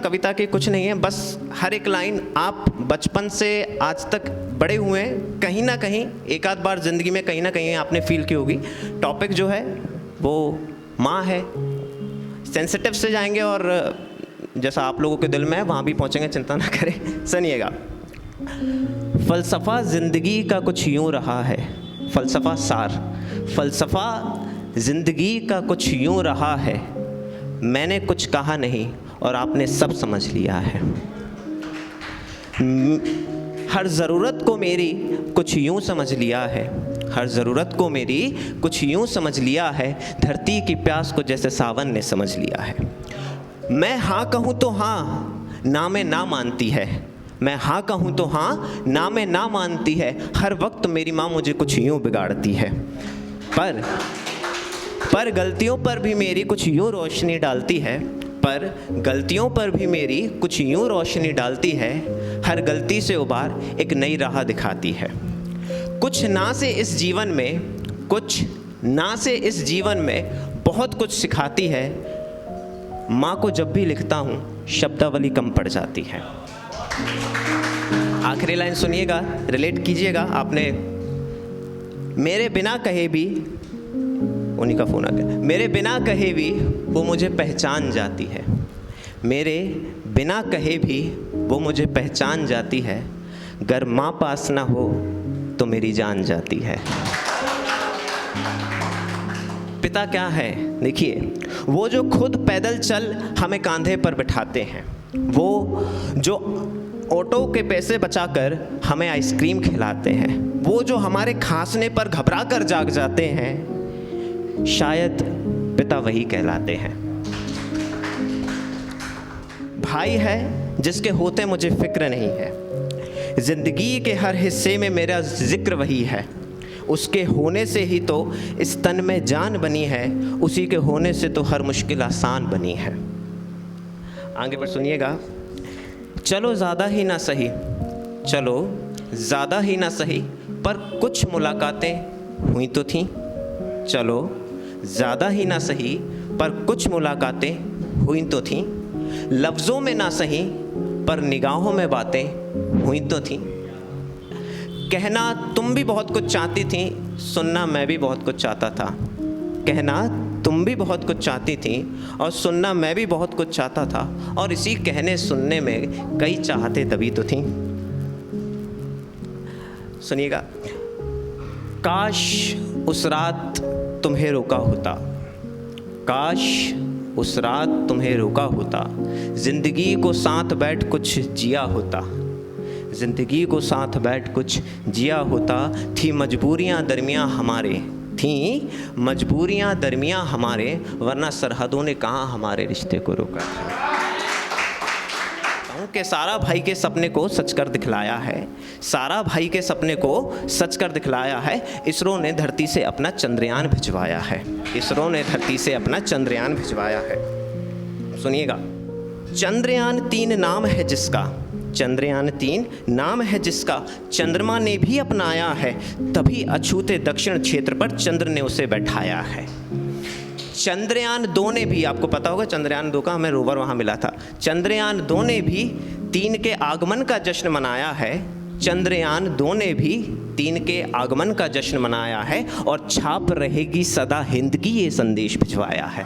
कविता की कुछ नहीं है, बस हर एक लाइन आप बचपन से आज तक बड़े हुए हैं, कहीं ना कहीं एक आध बार ज़िंदगी में कहीं ना कहीं आपने फील की होगी। टॉपिक जो है वो माँ है। सेंसिटिव से जाएंगे और जैसा आप लोगों के दिल में है वहाँ भी पहुँचेंगे, चिंता ना करें। सुनिएगा। फ़लसफ़ा ज़िंदगी का कुछ यूँ रहा है, फ़लसफ़ा सार, फ़लसफ़ा ज़िंदगी का कुछ यूँ रहा है, मैंने कुछ कहा नहीं और आपने सब समझ लिया है। हर ज़रूरत को मेरी कुछ यूँ समझ लिया है, हर ज़रूरत को मेरी कुछ यूँ समझ लिया है, धरती की प्यास को जैसे सावन ने समझ लिया है। मैं हाँ कहूँ तो हाँ, ना में ना मानती है, मैं हाँ कहूँ तो हाँ, ना में ना मानती है, हर वक्त मेरी माँ मुझे कुछ यूँ बिगाड़ती है। पर गलतियों पर भी मेरी कुछ यूँ रोशनी डालती है, पर गलतियों पर भी मेरी कुछ यूँ रोशनी डालती है, हर गलती से उबार एक नई राह दिखाती है। कुछ ना से इस जीवन में, कुछ ना से इस जीवन में बहुत कुछ सिखाती है, माँ को जब भी लिखता हूँ शब्दावली कम पड़ जाती है। आखिरी लाइन सुनिएगा, रिलेट कीजिएगा। आपने मेरे बिना कहे भी, उन्हीं का फ़ोन आ गया, मेरे बिना कहे भी वो मुझे पहचान जाती है, मेरे बिना कहे भी वो मुझे पहचान जाती है, गर माँ पास ना हो तो मेरी जान जाती है। पिता क्या है? देखिए, वो जो खुद पैदल चल हमें कांधे पर बिठाते हैं, वो जो ऑटो के पैसे बचाकर हमें आइसक्रीम खिलाते हैं, वो जो हमारे खांसने पर घबरा कर जाग जाते हैं, शायद पिता वही कहलाते हैं। भाई है जिसके होते मुझे फिक्र नहीं है, जिंदगी के हर हिस्से में मेरा जिक्र वही है, उसके होने से ही तो इस तन में जान बनी है, उसी के होने से तो हर मुश्किल आसान बनी है। आगे पर सुनिएगा। चलो ज़्यादा ही ना सही, चलो ज़्यादा ही ना सही, पर कुछ मुलाकातें हुई तो थीं, चलो ज़्यादा ही ना सही, पर कुछ मुलाकातें हुई तो थीं, लफ्ज़ों में ना सही पर निगाहों में बातें हुई तो थीं। कहना तुम भी बहुत कुछ चाहती थी, सुनना मैं भी बहुत कुछ चाहता था, कहना तुम भी बहुत कुछ चाहती थी और सुनना मैं भी बहुत कुछ चाहता था, और इसी कहने सुनने में कई चाहते तभी तो थीं। सुनिएगा। काश उस रात तुम्हें रोका होता, काश उस रात तुम्हें रोका होता, ज़िंदगी को साथ बैठ कुछ जिया होता, ज़िंदगी को साथ बैठ कुछ जिया होता, थी मजबूरियाँ दरमियाँ हमारे, थी मजबूरियाँ दरमियाँ हमारे, वरना सरहदों ने कहाँ हमारे रिश्ते को रोका था। कि सारा भाई के सपने को सच कर दिखलाया है, सारा भाई के सपने को सच कर दिखलाया है, इसरो ने धरती से अपना चंद्रयान भिजवाया है, इसरो ने धरती से अपना चंद्रयान भिजवाया है। सुनिएगा। चंद्रयान 3 नाम है जिसका, चंद्रयान 3 नाम है जिसका, चंद्रमा ने भी अपनाया है, तभी अछूते दक्षिण क्षेत्र पर चंद्र ने उसे बैठाया है। चंद्रयान 2 ने भी, आपको पता होगा चंद्रयान 2 का हमें रोवर वहाँ मिला था, चंद्रयान 2 ने भी 3 के आगमन का जश्न मनाया है, चंद्रयान 2 ने भी 3 के आगमन का जश्न मनाया है, और छाप रहेगी सदा हिंद की ये संदेश भिजवाया है।